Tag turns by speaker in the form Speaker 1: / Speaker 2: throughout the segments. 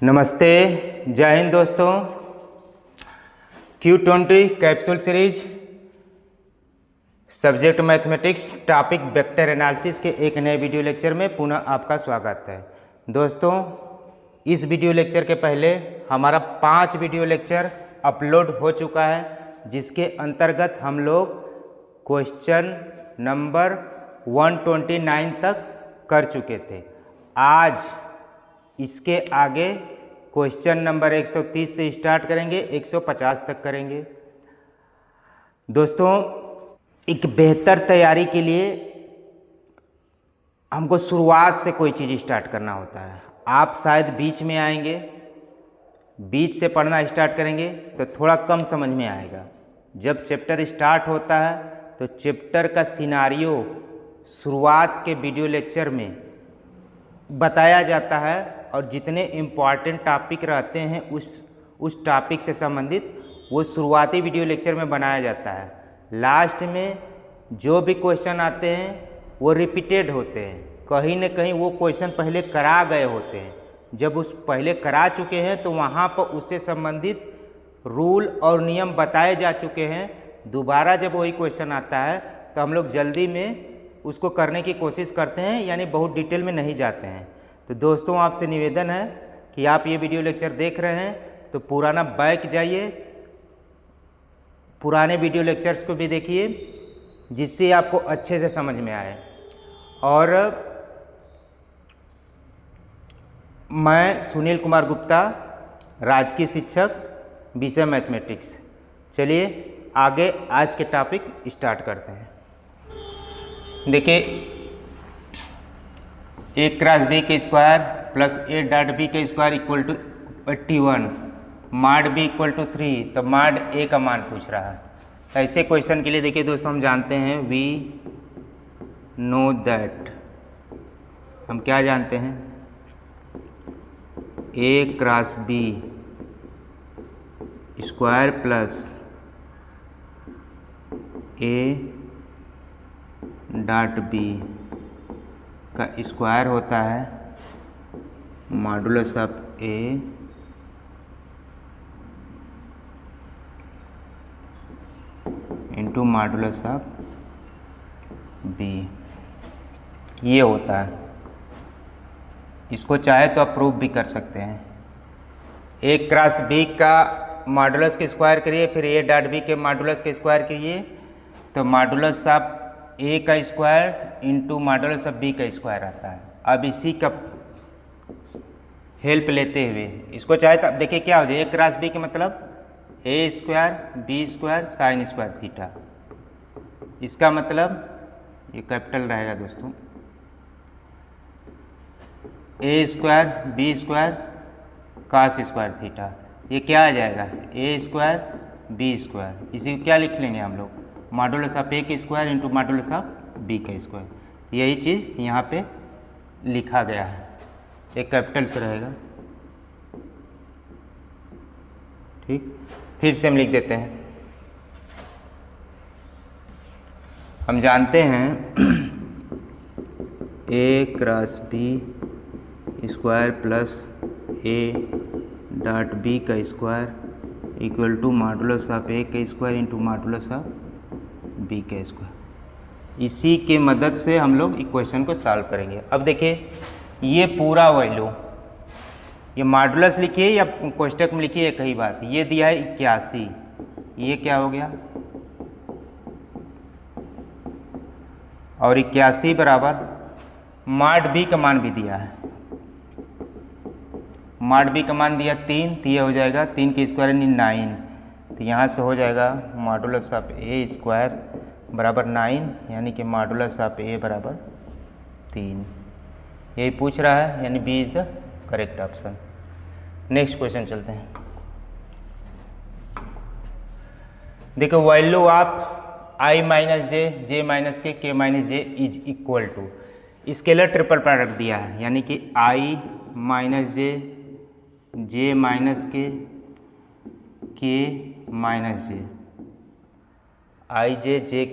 Speaker 1: नमस्ते, जय हिंद दोस्तों। Q20 capsule series, subject mathematics, topic vector analysis के एक नए वीडियो लेक्चर में पुनः आपका स्वागत है। दोस्तों, इस वीडियो लेक्चर के पहले हमारा 5 वीडियो लेक्चर अपलोड हो चुका है, जिसके अंतर्गत हम लोग क्वेश्चन नंबर 129 तक कर चुके थे। आज इसके आगे क्वेश्चन नंबर 130 से स्टार्ट करेंगे, 150 तक करेंगे। दोस्तों, एक बेहतर तैयारी के लिए हमको शुरुआत से कोई चीज़ स्टार्ट करना होता है। आप शायद बीच में आएंगे, बीच से पढ़ना स्टार्ट करेंगे तो थोड़ा कम समझ में आएगा। जब चैप्टर स्टार्ट होता है तो चैप्टर का सिनारियो शुरुआत के वीडियो लेक्चर में बताया जाता है और जितने इम्पॉर्टेंट टॉपिक रहते हैं उस टॉपिक से संबंधित वो शुरुआती वीडियो लेक्चर में बनाया जाता है। लास्ट में जो भी क्वेश्चन आते हैं वो रिपीटेड होते हैं, कहीं न कहीं वो क्वेश्चन पहले करा गए होते हैं। जब उस पहले करा चुके हैं तो वहाँ पर उससे संबंधित रूल और नियम बताए जा चुके हैं। दोबारा जब वही क्वेश्चन आता है तो हम लोग जल्दी में उसको करने की कोशिश करते हैं, यानी बहुत डिटेल में नहीं जाते हैं। तो दोस्तों, आपसे निवेदन है कि आप ये वीडियो लेक्चर देख रहे हैं तो पुराना बैक जाइए, पुराने वीडियो लेक्चर्स को भी देखिए, जिससे आपको अच्छे से समझ में आए। और मैं सुनील कुमार गुप्ता, राजकीय शिक्षक, विषय मैथमेटिक्स। चलिए आगे आज के टॉपिक स्टार्ट करते हैं। देखिए, a क्रॉस b के square plus a dot b के स्क्वायर इक्वल टू 81, माड b इक्वल टू 3, तो माड a का मान पूछ रहा है। ऐसे क्वेश्चन के लिए देखिए दोस्तों, हम जानते हैं वी नो दैट, हम क्या जानते हैं, a cross b square plus a dot b का स्क्वायर होता है modulus of a into modulus of b, ये होता है। इसको चाहे तो आप प्रूव भी कर सकते हैं। a क्रॉस b का मॉडुलस के स्क्वायर करिए, फिर a डॉट b के मॉडुलस के स्क्वायर करिए, तो मॉडुलस ऑफ a का square into modulus of b का स्क्वायर आता है। अब इसी का हेल्प लेते हुए इसको चाहे तो अब देखिए क्या हो जाए, a क्रॉस b के मतलब a square b square sine square theta. इसका मतलब ये कैपिटल रहेगा दोस्तों, a square b square cos square theta. ये क्या आ जाएगा, a स्क्वायर b स्क्वायर। इसी को क्या लिख लेंगे हम लोग, मॉडुलस ऑफ a के square into modulus of b का स्क्वायर। यही चीज़ यहाँ पे लिखा गया है, एक कैपिटल से रहेगा। ठीक, फिर से हम लिख देते हैं। हम जानते हैं a cross b square plus a dot b का square equal to modulus of a का square into modulus of b का स्क्वायर। इसी के मदद से हम लोग इक्वेशन को सॉल्व करेंगे। अब देखिए, ये पूरा वैल्यू, ये मॉडुलस लिखिए या कोष्टक में लिखिए, एक ही बात। ये दिया है 81, ये क्या हो गया, और 81 बराबर मॉड b का मान भी दिया है। मॉड b का मान दिया 3, तो ये हो जाएगा 3 के स्क्वायर यानी 9, तो यहाँ से हो जाएगा मॉडुलस ऑफ a स्क्वायर बराबर 9, यानी कि मॉडुलस ऑफ a बराबर 3। यही पूछ रहा है, यानी B is the correct option. Next question चलते हैं। देखो, value of i minus J, J minus K minus J is equal to, scalar triple product दिया है, यानी कि i minus J, J minus K minus J, I J J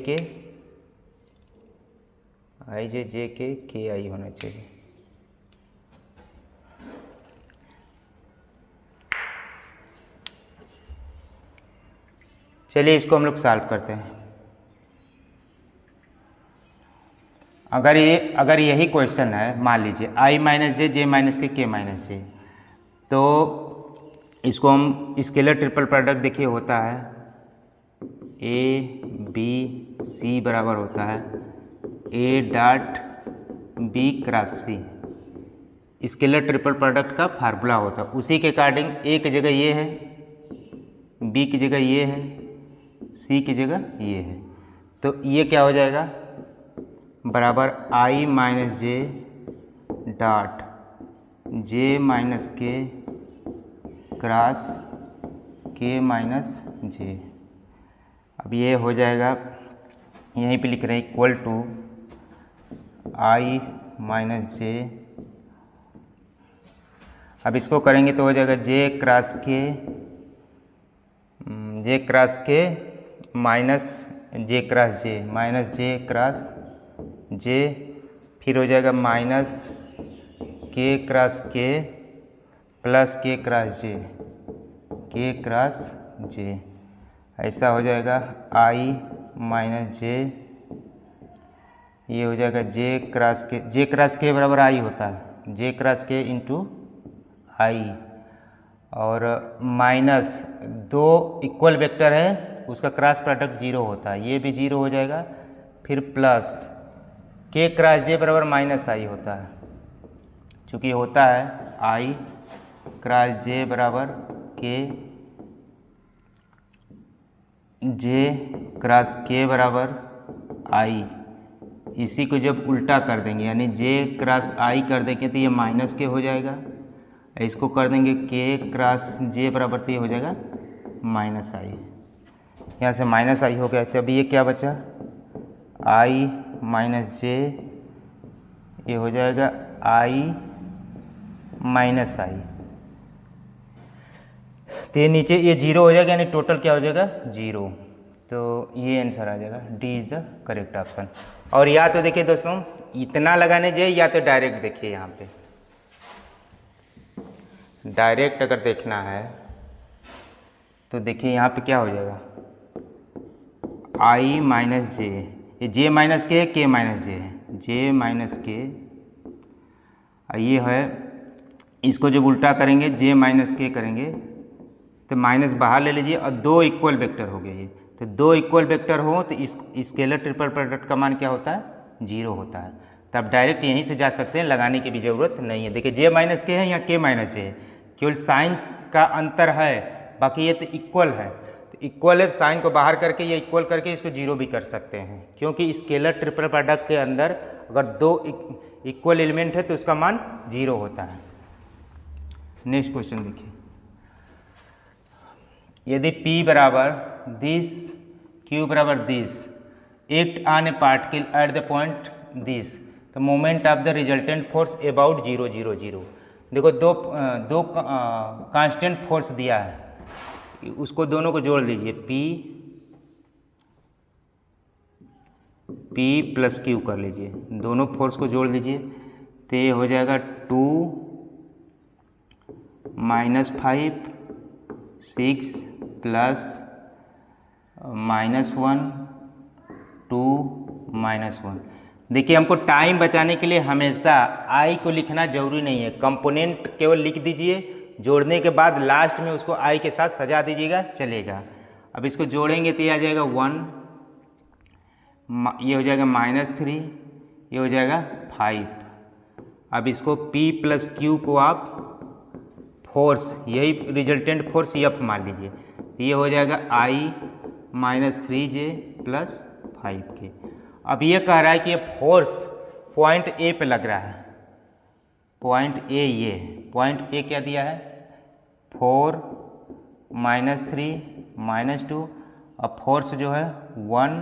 Speaker 1: K I होना चाहिए। चलिए इसको हम लोग सॉल्व करते हैं। अगर यही क्वेश्चन है, मान लीजिए i minus J, J minus K minus जे, तो इसको हम स्केलर ट्रिपल प्रोडक्ट देखिए होता है ए बी सी बराबर होता है A dot B cross C. Scalar triple product का फार्मूला होता है। उसी के अकॉर्डिंग ए की जगह ये है, बी की जगह ये है, सी की जगह ये है, तो ये क्या हो जाएगा बराबर i minus J dot J minus के क्रॉस के माइनस जे। अब ये हो जाएगा, यहीं पे लिख रहे हैं इक्वल टू i माइनस जे। अब इसको करेंगे तो हो जाएगा जे क्रॉस के माइनस जे क्रॉस जे माइनस जे क्रॉस जे, फिर हो जाएगा माइनस के क्रॉस के प्लस के क्रॉस जे। ऐसा हो जाएगा i माइनस जे, ये हो जाएगा जे क्रॉस के बराबर i होता है, जे क्रॉस के इंटू i, और माइनस दो इक्वल वेक्टर है उसका क्रॉस प्रोडक्ट 0 होता है, ये भी 0 हो जाएगा, फिर प्लस के क्रॉस जे बराबर माइनस i होता है, चूँकि होता है i क्रॉस जे बराबर के, जे क्रॉस के बराबर i। इसी को जब उल्टा कर देंगे यानी जे क्रॉस i कर देंगे तो ये माइनस के हो जाएगा, इसको कर देंगे के क्रॉस जे बराबर तो ये हो जाएगा माइनस i। यहाँ से माइनस i हो गया, तो अभी ये क्या बचा i माइनस जे, ये हो जाएगा i माइनस i, तो ये नीचे ये 0 हो जाएगा, यानी टोटल क्या हो जाएगा 0। तो ये आंसर आ जाएगा, D is the correct option. और या तो देखिए दोस्तों इतना लगाने जाइए, या तो डायरेक्ट देखिए, यहाँ पे डायरेक्ट अगर देखना है तो देखिए यहाँ पे क्या हो जाएगा i माइनस जे, ये जे माइनस के है, के माइनस जे है, जे माइनस के, ये है, इसको जब उल्टा करेंगे जे माइनस के करेंगे तो माइनस बाहर ले लीजिए, और दो इक्वल वेक्टर हो गए ये, तो दो इक्वल वेक्टर हो तो इस स्केलर ट्रिपल प्रोडक्ट का मान क्या होता है 0 होता है। तो आप डायरेक्ट यहीं से जा सकते हैं, लगाने की भी ज़रूरत नहीं है। देखिए जे माइनस के है या के माइनस जे है, केवल साइन का अंतर है, बाकी ये तो इक्वल है, तो इक्वल है, साइन को बाहर करके ये इक्वल करके इसको 0 भी कर सकते हैं, क्योंकि स्केलर ट्रिपल प्रोडक्ट के अंदर अगर दो इक्वल एलिमेंट है तो उसका मान 0 होता है। नेक्स्ट क्वेश्चन देखिए, यदि P बराबर दिस, Q बराबर this, act on a particle at the point this, तो moment of the resultant force about 0 0 0। देखो दो कांस्टेंट फोर्स दिया है, उसको दोनों को जोड़ लीजिए, P प्लस Q कर लीजिए, दोनों फोर्स को जोड़ लीजिए, तो ये हो जाएगा 2 -5 6 प्लस -1 2 -1। देखिए हमको टाइम बचाने के लिए हमेशा i को लिखना जरूरी नहीं है, कंपोनेंट केवल लिख दीजिए, जोड़ने के बाद लास्ट में उसको i के साथ सजा दीजिएगा, चलेगा। अब इसको जोड़ेंगे तो ये आ जाएगा 1, ये हो जाएगा -3, ये हो जाएगा 5। अब इसको P प्लस Q को आप फोर्स, यही रिजल्टेंट फोर्स F मान लीजिए, ये हो जाएगा i -3j प्लस 5k। अब ये कह रहा है कि ये फोर्स पॉइंट ए पे लग रहा है, पॉइंट ए ये है, पॉइंट ए क्या दिया है 4 -3 -2, और फोर्स जो है 1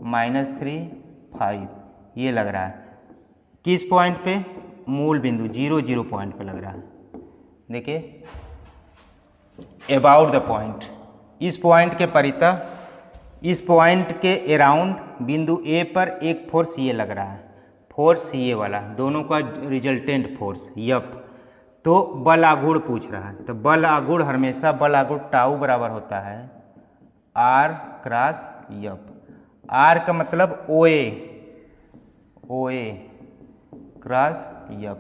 Speaker 1: -3 5, ये लग रहा है किस पॉइंट पे, मूल बिंदु 0 0 पॉइंट पे लग रहा है। देखिए अबाउट द पॉइंट, इस पॉइंट के परितः, इस पॉइंट के अराउंड बिंदु ए पर एक फोर्स ये लग रहा है, फोर्स ये वाला, दोनों का रिजल्टेंट फोर्स F। तो बल आघूर्ण पूछ रहा है, तो बल आघूर्ण हमेशा बल आघूर्ण टाउ बराबर होता है आर क्रॉस यप। आर का मतलब ओए, ओए क्रॉस यप।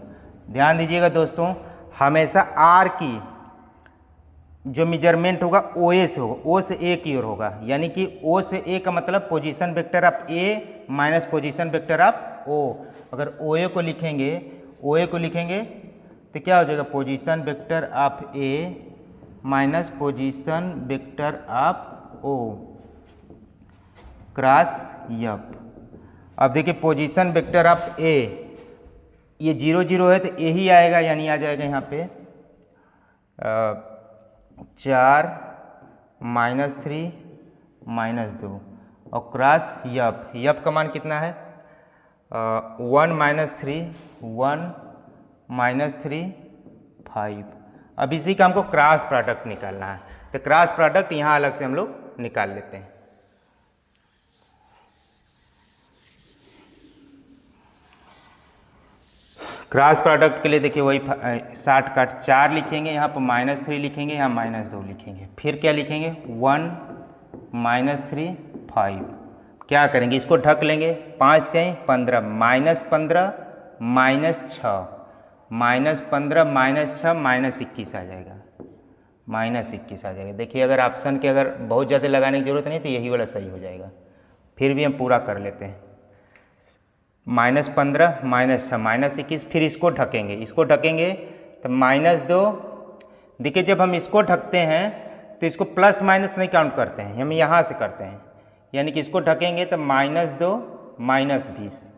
Speaker 1: ध्यान दीजिएगा दोस्तों, हमेशा आर की जो मेजरमेंट होगा ओ ए से होगा, ओ से ए की ओर होगा, यानी कि ओ से ए का मतलब position vector of A minus position vector of O. अगर ओ ए को लिखेंगे, ओ ए को लिखेंगे तो क्या हो जाएगा, position vector of A minus position vector of O cross यप। अब देखिए पोजीशन वेक्टर ऑफ ए, ये 0 0 है तो ए ही आएगा, यानी आ जाएगा यहाँ पे 4 -3 -2 और क्रॉस यप। यप का मान कितना है 1 -3 1 -3 5। अब इसी का हमको क्रॉस प्रोडक्ट निकालना है, तो क्रॉस प्रोडक्ट यहाँ अलग से हम लोग निकाल लेते हैं। क्रॉस प्रोडक्ट के लिए देखिए वही 60 काट 4 लिखेंगे, यहाँ पर -3 लिखेंगे, यहाँ -2 लिखेंगे, फिर क्या लिखेंगे 1 -3 5। क्या करेंगे, इसको ढक लेंगे, 5 चाहिए 15 -15 -6 -15 -6 -21 आ जाएगा, -21 आ जाएगा। देखिए अगर ऑप्शन के अगर बहुत ज़्यादा लगाने की जरूरत नहीं तो यही वाला सही हो जाएगा। फिर भी हम पूरा कर लेते हैं, -15 -6 -21, फिर इसको ढकेंगे, इसको ढकेंगे तो -2। देखिए जब हम इसको ढकते हैं तो इसको प्लस माइनस नहीं काउंट करते हैं, हम यहाँ से करते हैं, यानी कि इसको ढकेंगे तो -2 -20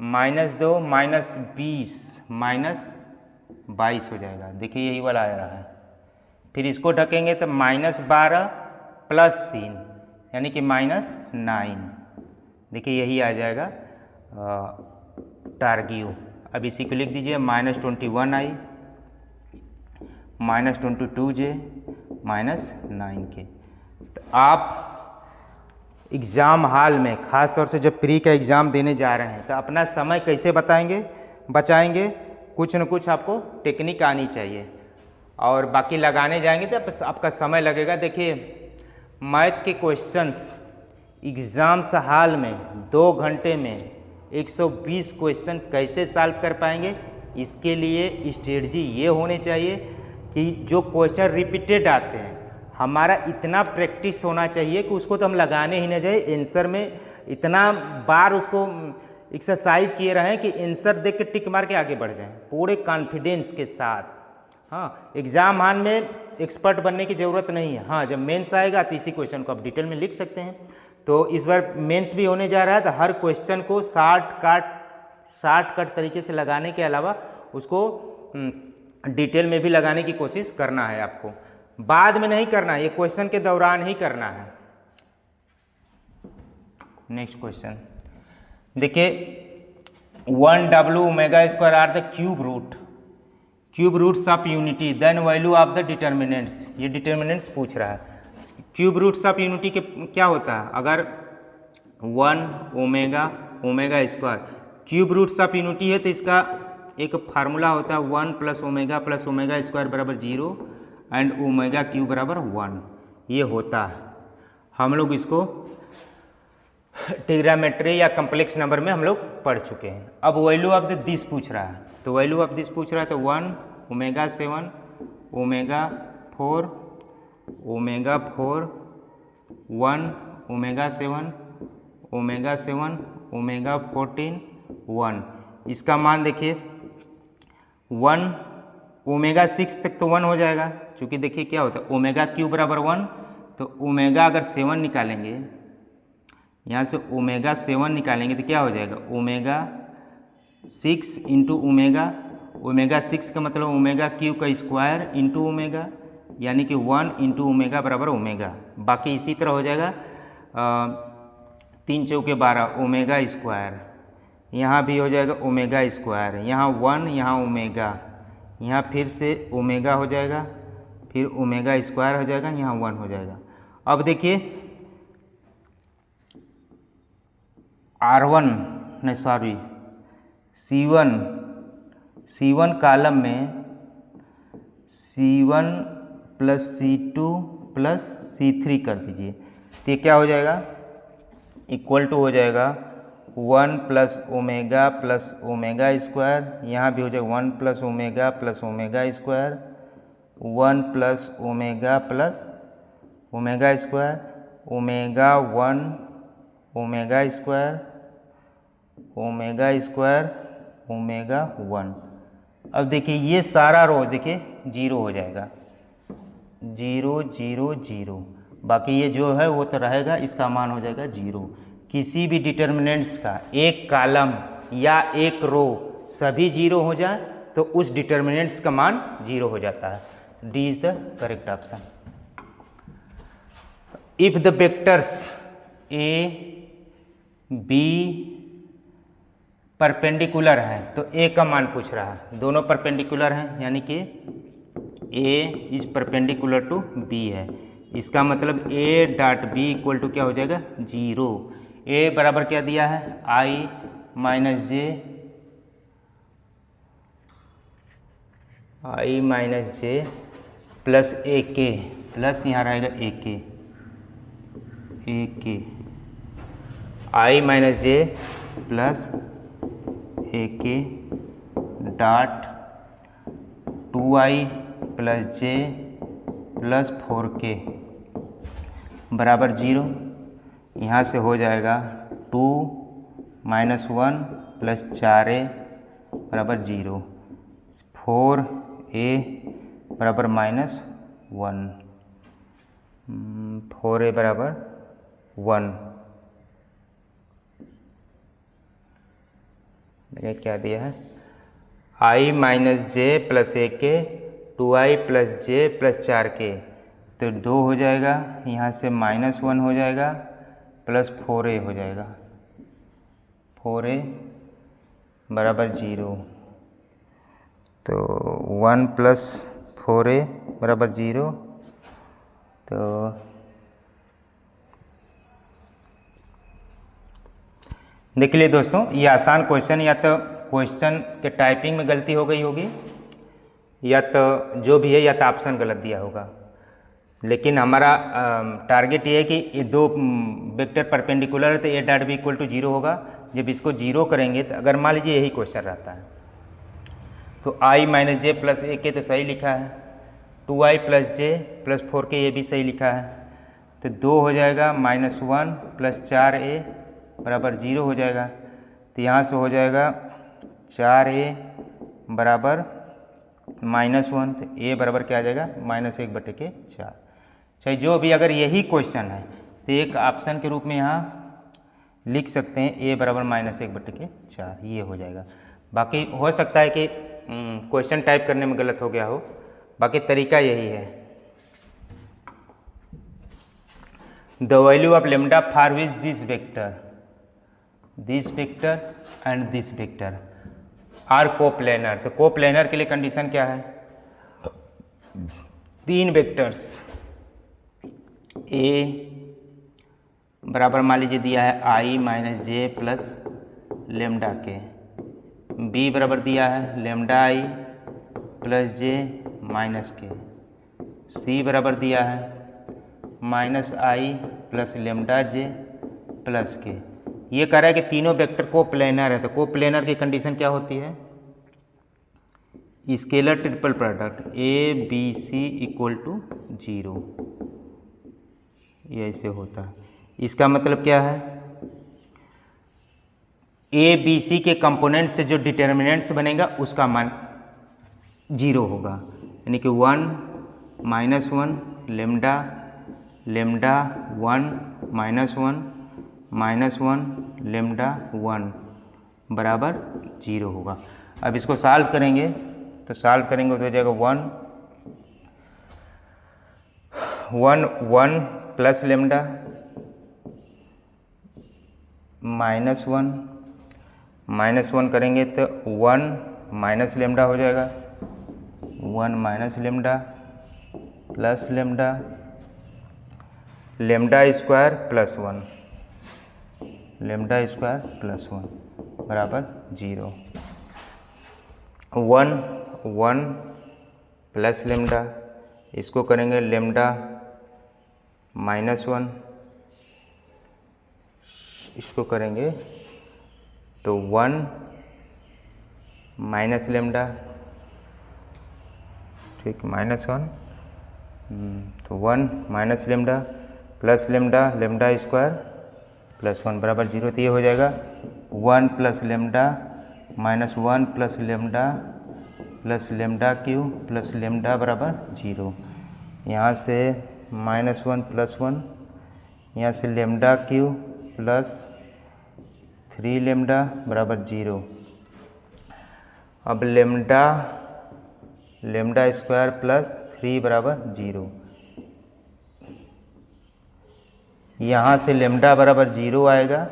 Speaker 1: -2 -20 -22 हो जाएगा। देखिए यही वाला आ रहा है। फिर इसको ढकेंगे तो -12 +3 यानी कि -9। देखिए यही आ जाएगा टारगेट। अब इसी को लिख दीजिए -21i -22j -9k। तो आप एग्ज़ाम हॉल में ख़ास तौर से जब प्री का एग्ज़ाम देने जा रहे हैं तो अपना समय कैसे बचाएंगे, कुछ न कुछ आपको टेक्निक आनी चाहिए, और बाकी लगाने जाएंगे तो आपका समय लगेगा। देखिए मैथ के क्वेश्चंस एग्ज़ाम हॉल में 2 घंटे में 120 क्वेश्चन कैसे सॉल्व कर पाएंगे, इसके लिए स्ट्रेटजी ये होनी चाहिए कि जो क्वेश्चन रिपीटेड आते हैं हमारा इतना प्रैक्टिस होना चाहिए कि उसको तो हम लगाने ही न जाए, आंसर में इतना बार उसको एक्सरसाइज किए रहें कि आंसर देख के टिक मार के आगे बढ़ जाएं पूरे कॉन्फिडेंस के साथ। हाँ, एग्ज़ाम हॉल में एक्सपर्ट बनने की ज़रूरत नहीं है। हाँ, जब मेंस आएगा तो इसी क्वेश्चन को आप डिटेल में लिख सकते हैं। तो इस बार मेंस भी होने जा रहा है तो हर क्वेश्चन को शॉर्टकट तरीके से लगाने के अलावा उसको डिटेल में भी लगाने की कोशिश करना है आपको, बाद में नहीं करना है, ये क्वेश्चन के दौरान ही करना है। नेक्स्ट क्वेश्चन देखिए 1w omega square are the cube roots of unity then value of the determinants. ये डिटर्मिनेंट्स पूछ रहा है। क्यूब रूट्स ऑफ यूनिटी के क्या होता है, अगर 1 omega square cube roots of unity है तो इसका एक फार्मूला होता है 1 + ओमेगा स्क्वायर बराबर 0 एंड ओमेगा क्यूब बराबर 1। ये होता है, हम लोग इसको ट्रिग्नोमेट्री या कम्प्लेक्स नंबर में हम लोग पढ़ चुके हैं। अब वैल्यू ऑफ द दिस पूछ रहा है, तो वैल्यू ऑफ दिस पूछ रहा है तो 1 omega 7 omega 4 omega 4 1 omega 7 omega 14 1। इसका मान देखिए 1 ओमेगा 6 तक तो 1 हो जाएगा, क्योंकि देखिए क्या होता है ओमेगा क्यूब बराबर 1, तो ओमेगा अगर 7 निकालेंगे, यहाँ से ओमेगा 7 निकालेंगे तो क्या हो जाएगा ओमेगा 6 इंटू ओमेगा 6 का मतलब ओमेगा क्यूब का स्क्वायर इंटू ओमेगा, यानी कि 1 इंटू ओमेगा बराबर ओमेगा। बाकी इसी तरह हो जाएगा 3 चौके 12 ओमेगा स्क्वायर, यहाँ भी हो जाएगा ओमेगा स्क्वायर, यहाँ 1 यहाँ ओमेगा, यहाँ फिर से ओमेगा हो जाएगा, फिर ओमेगा स्क्वायर हो जाएगा, यहाँ 1 हो जाएगा। अब देखिए C1 कॉलम में C1 + C2 + C3 कर दीजिए। तो ये क्या हो जाएगा, इक्वल टू हो जाएगा 1 प्लस ओमेगा स्क्वायर, यहाँ भी हो जाएगा 1 plus omega square, 1 plus omega square, omega 1 omega square, omega 1। अब देखिए ये सारा रो देखिए 0 हो जाएगा, 0 0 0। बाकी ये जो है वो तो रहेगा, इसका मान हो जाएगा 0। किसी भी डिटर्मिनेंट्स का एक कॉलम या एक रो सभी 0 हो जाए तो उस डिटर्मिनेंट्स का मान 0 हो जाता है। D is the correct option. If the vectors A B perpendicular है, तो ए का मान पूछ रहा है, दोनों परपेंडिकुलर हैं, यानी कि A is perpendicular to B है। इसका मतलब A dot B equal to क्या हो जाएगा, 0। ए बराबर क्या दिया है, आई माइनस जे प्लस ए के, प्लस यहाँ रहेगा ए के, आई माइनस जे प्लस ए के dot 2i plus J plus 4k बराबर 0। यहाँ से हो जाएगा 2 माइनस 1 प्लस 4a बराबर 0, 4a बराबर माइनस 1, 4a बराबर 1। क्या दिया है, आई माइनस जे प्लस ए के 2i plus J plus 4k, तो 2 हो जाएगा, यहाँ से माइनस 1 हो जाएगा प्लस 4a हो जाएगा, 4a बराबर 0। तो 1 प्लस 4a बराबर 0। तो देख लिए दोस्तों, ये आसान क्वेश्चन, या तो क्वेश्चन के टाइपिंग में गलती हो गई होगी, या तो जो भी है, या तो ऑप्शन गलत दिया होगा। लेकिन हमारा टारगेट ये है कि ये दो वेक्टर परपेंडिकुलर है, तो A dot B equal to 0 होगा। जब इसको 0 करेंगे, तो अगर मान लीजिए यही क्वेश्चन रहता है, तो आई माइनस जे प्लस ए के तो सही लिखा है, 2i plus J plus 4k ये भी सही लिखा है, तो 2 हो जाएगा माइनस 1 प्लस 4a बराबर 0 हो जाएगा। तो यहाँ से हो जाएगा 4a बराबर माइनस 1, तो a बराबर क्या आ जाएगा, -1/4। चाहे जो भी, अगर यही क्वेश्चन है तो एक ऑप्शन के रूप में यहाँ लिख सकते हैं a बराबर -1/4, ये हो जाएगा। बाकी हो सकता है कि क्वेश्चन टाइप करने में गलत हो गया हो, बाकी तरीका यही है। The value of lambda for which this vector and this vector are coplanar. तो कोप्लेनर के लिए कंडीशन क्या है, 3 वेक्टर्स ए बराबर मान लीजिए दिया है आई माइनस जे प्लस लेमडा के, बी बराबर दिया है lambda I plus J minus के, सी बराबर दिया है माइनस आई प्लस लेमडा जे प्लस के। ये कह रहा है कि तीनों वेक्टर कोप्लेनर है, तो कोप्लेनर की कंडीशन क्या होती है, scalar triple product A B C equal to 0, ये ऐसे होता है। इसका मतलब क्या है, ए बी सी के कंपोनेंट से जो डिटर्मिनेंट्स बनेगा उसका मान 0 होगा, यानी कि 1 माइनस 1 लेमडा 1 माइनस 1 लेमडा 1 बराबर 0 होगा। अब इसको सॉल्व करेंगे, तो सॉल्व करेंगे तो हो जाएगा 1 प्लस लेमडा माइनस 1 करेंगे तो 1 माइनस लेमडा हो जाएगा, 1 minus lambda plus lambda square plus 1 बराबर 0। 1 प्लस लेमडा, इसको करेंगे लेमडा माइनस 1 इसको करेंगे तो 1 माइनस लेमडा, ठीक, -1, तो 1 minus lambda plus lambda, lambda square plus 1 बराबर 0। तो ये हो जाएगा 1 plus lambda -1 plus lambda Q plus lambda बराबर 0। यहाँ से -1 प्लस 1, यहाँ से लेमडा क्यू प्लस 3 लेमडा बराबर 0। अब लेमडा स्क्वायर प्लस 3 बराबर 0। यहाँ से लेमडा बराबर 0 आएगा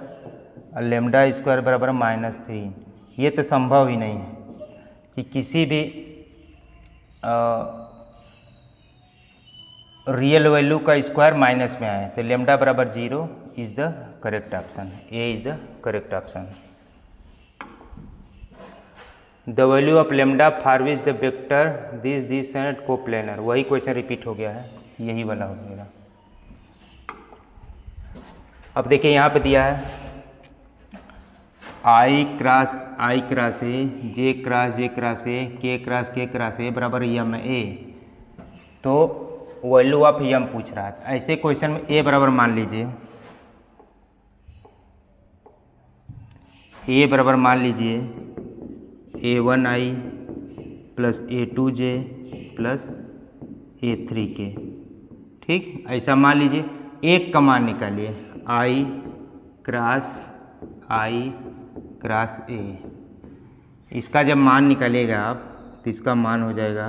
Speaker 1: और लेमडा स्क्वायर बराबर -3। ये तो संभव ही नहीं है कि किसी भी रियल वैल्यू का स्क्वायर माइनस में आए। तो लेमडा बराबर 0 is the correct option, A is the correct option. The value of lambda for which the vector this and coplanar. वही क्वेश्चन रिपीट हो गया है, यही वाला हो गया। अब देखिए यहाँ पे दिया है I cross A, J cross ए, के क्रॉस ए बराबर यम ए। तो वैल्यू ऑफ यम पूछ रहा है। ऐसे क्वेश्चन में ए बराबर मान लीजिए, ए बराबर मान लीजिए A1i plus A2j plus A3k, ठीक, ऐसा मान लीजिए। एक का मान निकालिए, I क्रॉस A। इसका जब मान निकालिएगा आप तो इसका मान हो जाएगा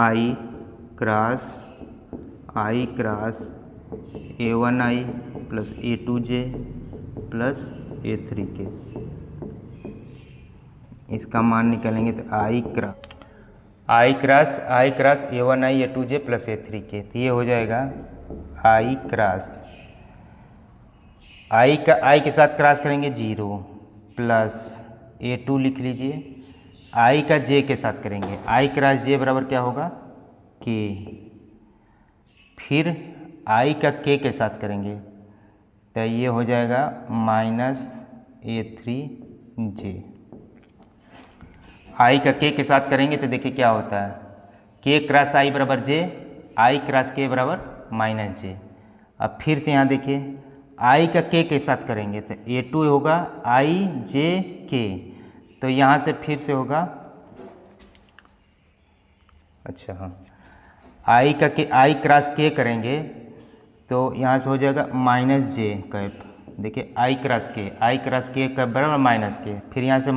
Speaker 1: I cross A1i plus A2j plus A3k। इसका मान निकालेंगे तो I cross A1i A2j plus A3k। तो ये हो जाएगा I क्रॉस I के साथ क्रॉस करेंगे 0 प्लस A2 लिख लीजिए। I का J के साथ करेंगे, I क्रॉस J बराबर क्या होगा K। फिर I का K के साथ करेंगे तो ये हो जाएगा -A3J। I का K के साथ करेंगे तो देखिए क्या होता है, K क्रॉस I बराबर J, I क्रॉस K बराबर -J। अब फिर से यहाँ देखिए I का K के साथ करेंगे तो A2 होगा IJK। तो यहाँ से फिर से होगा, अच्छा हाँ, I क्रॉस K करेंगे तो यहाँ से हो जाएगा -J कैप। देखिए I क्रॉस K कैप बराबर -K। फिर यहाँ से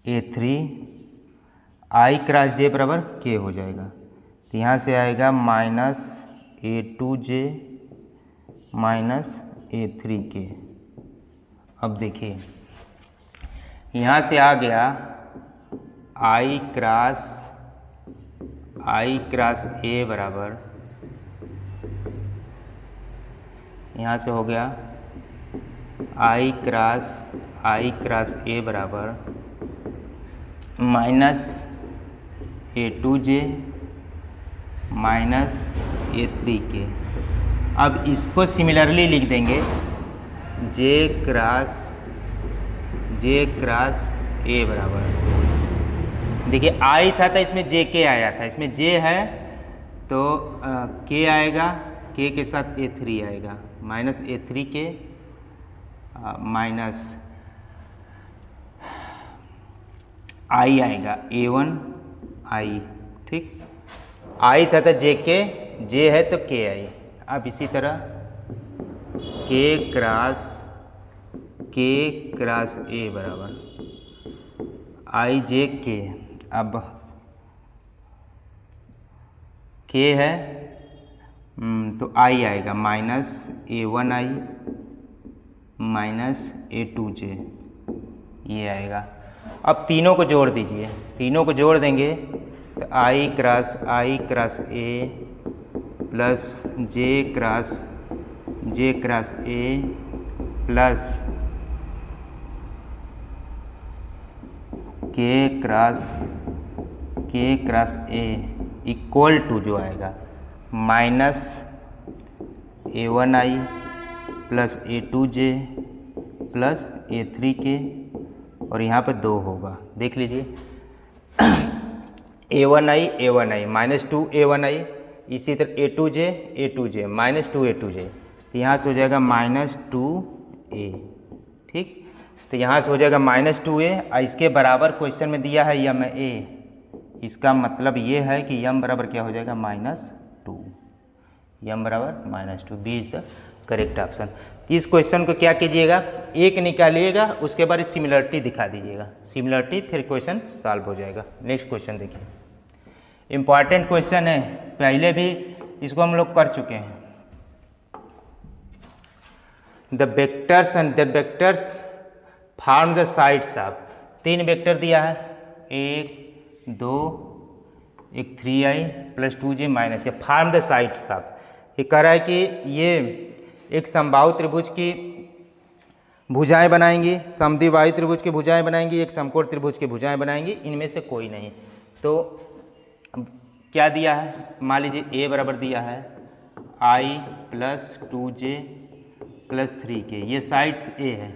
Speaker 1: -A3, I क्रॉस J बराबर K हो जाएगा। तो यहाँ से आएगा -A2J -A3K। अब देखिए यहाँ से आ गया I क्रॉस A बराबर, यहाँ से हो गया I क्रॉस A बराबर -A2J -A3K। अब इसको सिमिलरली लिख देंगे J क्रॉस A बराबर, देखिए I था तो इसमें JK आया था, इसमें J है तो K आएगा, K के साथ A3 आएगा, -A3K माइनस I आएगा A1I, ठीक। I था तो JK, J है तो KI। अब इसी तरह K क्रॉस A बराबर IJK। अब K है तो I आएगा -A1I -A2J, ये आएगा। अब तीनों को जोड़ दीजिए, तीनों को जोड़ देंगे तो I cross A plus J cross A plus K cross A equal to जो आएगा -A1I plus A2J plus A3K और यहाँ पे 2 होगा। देख लीजिए A1i -2A1i, इसी तरह A2J -2A2J, तो यहाँ से हो जाएगा -2A। ठीक, तो यहाँ से हो जाएगा -2A और इसके बराबर क्वेश्चन में दिया है यम A, इसका मतलब ये है कि यम बराबर क्या हो जाएगा -2, यम बराबर -2, B is the correct option. इस क्वेश्चन को क्या कीजिएगा, एक निकालिएगा, उसके बाद सिमिलरिटी दिखा दीजिएगा, सिमिलरिटी, फिर क्वेश्चन सॉल्व हो जाएगा। नेक्स्ट क्वेश्चन देखिए, इम्पॉर्टेंट क्वेश्चन है, पहले भी इसको हम लोग कर चुके हैं। The vectors form the sides of, 3 vector दिया है, 1 2 एक 3i + 2j माइनस, ये फॉर्म द साइड्स ऑफ, ये कह रहा है कि ये एक समबाहु त्रिभुज की भुजाएं बनाएंगी, समद्विबाहु त्रिभुज की भुजाएं बनाएंगी, एक समकोण त्रिभुज की भुजाएं बनाएंगी, इनमें से कोई नहीं। तो क्या दिया है, मान लीजिए a बराबर दिया है i + 2j + 3k, ये साइड्स a है।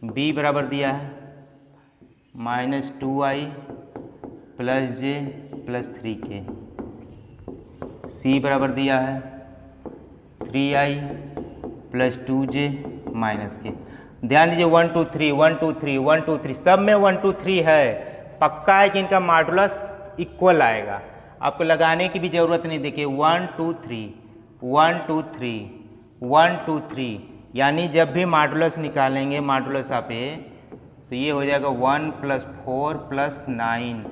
Speaker 1: b बराबर दिया है -2i + j + 3k। c बराबर दिया है 3i + 2j - k। ध्यान दीजिए 1 2 3 1 2 3 1 2 3, सब में 1 2 3 है, पक्का है कि इनका मॉडुलस इक्वल आएगा, आपको लगाने की भी ज़रूरत नहीं। देखिए 1 2 3 1 2 3 1 2 3, यानी जब भी मॉडुलस निकालेंगे मॉडुलस ऑफ ए, तो ये हो जाएगा 1 + 4 + 9,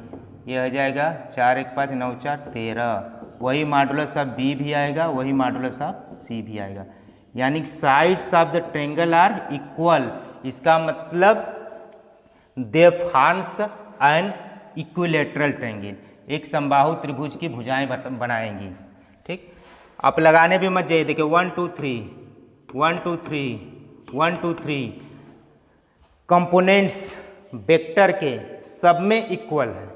Speaker 1: ये हो जाएगा 4 1 5 9 4 13। वही मॉडुलस ऑफ बी भी आएगा, वही मॉडुलस ऑफ सी भी आएगा, यानी sides of the triangle are equal. इसका मतलब they forms an equilateral triangle, एक समबाहु त्रिभुज की भुजाएं बनाएंगी। ठीक, आप लगाने भी मत जाइए, देखिए 1 2 3 1 2 3 1 2 3, कंपोनेंट्स वेक्टर के सब में इक्वल है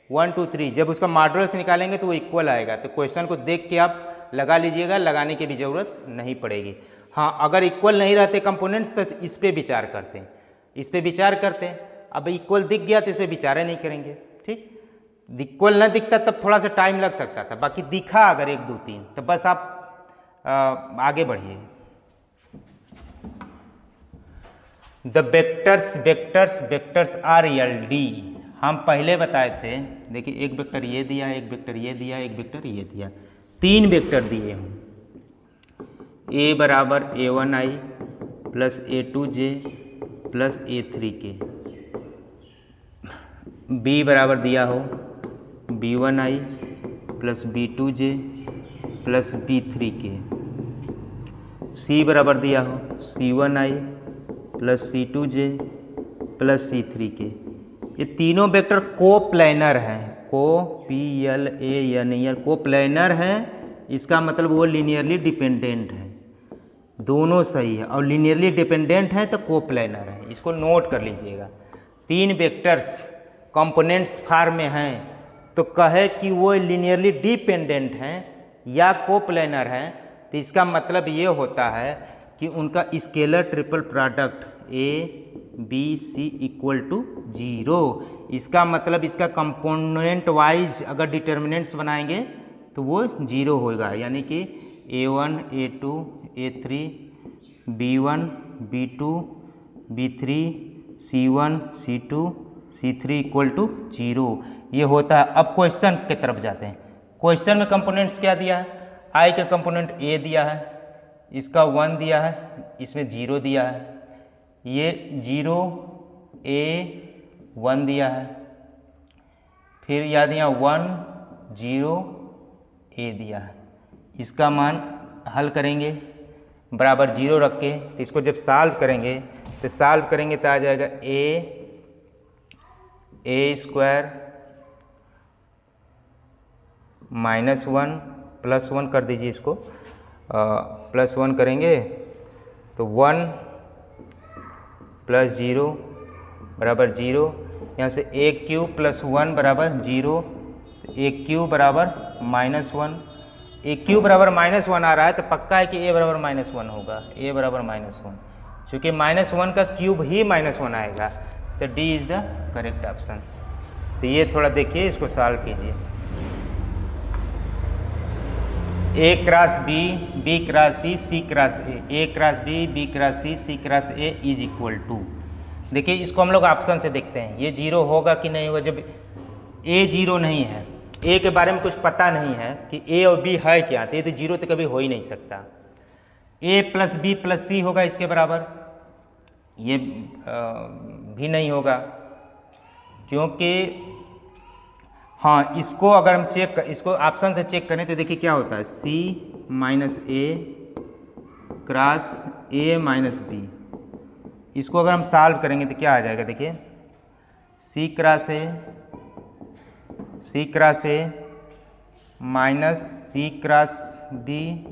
Speaker 1: 1 2 3, जब उसका मॉडुलस निकालेंगे तो वो इक्वल आएगा। तो क्वेश्चन को देख के आप लगा लीजिएगा, लगाने की भी ज़रूरत नहीं पड़ेगी। हाँ, अगर इक्वल नहीं रहते कंपोनेंट्स तो इस पर विचार करते हैं, इस पर विचार करते हैं। अब इक्वल दिख गया तो इस पर विचार नहीं करेंगे। ठीक, इक्वल ना दिखता तब थोड़ा सा टाइम लग सकता था, बाकी दिखा अगर 1 2 3 तो बस आप आगे बढ़िए। The vectors are real D, हम पहले बताए थे। देखिए एक वेक्टर ये दिया, एक वेक्टर ये दिया, एक वेक्टर ये दिया, 3 वेक्टर दिए हूँ। a बराबर a1i + a2j + a3k, b बराबर दिया हो b1i + b2j + b3k, c बराबर दिया हो c1i + c2j + c3k। ये तीनों वेक्टर कोप्लेनर हैं, कोप्लेनर हैं, इसका मतलब वो लीनियरली डिपेंडेंट है, दोनों सही है, और लीनियरली डिपेंडेंट है तो कोप्लेनर है, इसको नोट कर लीजिएगा। 3 वेक्टर्स कंपोनेंट्स फॉर्म में हैं तो कहे कि वो लीनियरली डिपेंडेंट हैं या कोप्लेनर हैं, तो इसका मतलब ये होता है कि उनका स्केलर ट्रिपल प्रोडक्ट A-B-C = 0। इसका मतलब इसका कंपोनेंट वाइज अगर डिटर्मिनेंट्स बनाएंगे तो वो 0 होगा, यानी कि A1 A2 A3 B1 B2 B3 C1 C2 C3 = 0, ये होता है। अब क्वेश्चन की तरफ जाते हैं। क्वेश्चन में कंपोनेंट्स क्या दिया है, I का कंपोनेंट A दिया है, इसका 1 दिया है, इसमें 0 दिया है, ये 0 A 1 दिया है, फिर याद यहाँ 1 0 A दिया है। इसका मान हल करेंगे बराबर 0 रख के, तो इसको जब सॉल्व करेंगे तो आ जाएगा a² -1 +1 कर दीजिए, इसको +1 करेंगे तो 1 + 0 बराबर 0, यहाँ से a³ + 1 बराबर 0, a³ बराबर -1, ए क्यू बराबर -1 आ रहा है तो पक्का है कि ए बराबर -1 होगा, ए बराबर -1, चूँकि -1 का क्यूब ही -1 आएगा, तो D is the correct option. तो ये थोड़ा देखिए, इसको सॉल्व कीजिए। A cross B, B cross C, C cross A cross B cross C cross A is equal to. देखिए इसको हम लोग ऑप्शन से देखते हैं, ये 0 होगा कि नहीं होगा। जब ए 0 नहीं है, ए के बारे में कुछ पता नहीं है कि ए और बी है क्या, तो ये तो 0 तो कभी हो ही नहीं सकता। ए प्लस बी प्लस सी होगा इसके बराबर, ये भी नहीं होगा, क्योंकि हाँ इसको अगर हम इसको ऑप्शन से चेक करें तो देखिए क्या होता है, C minus A cross A minus B. इसको अगर हम सॉल्व करेंगे तो क्या आ जाएगा, देखिए C cross A minus C cross B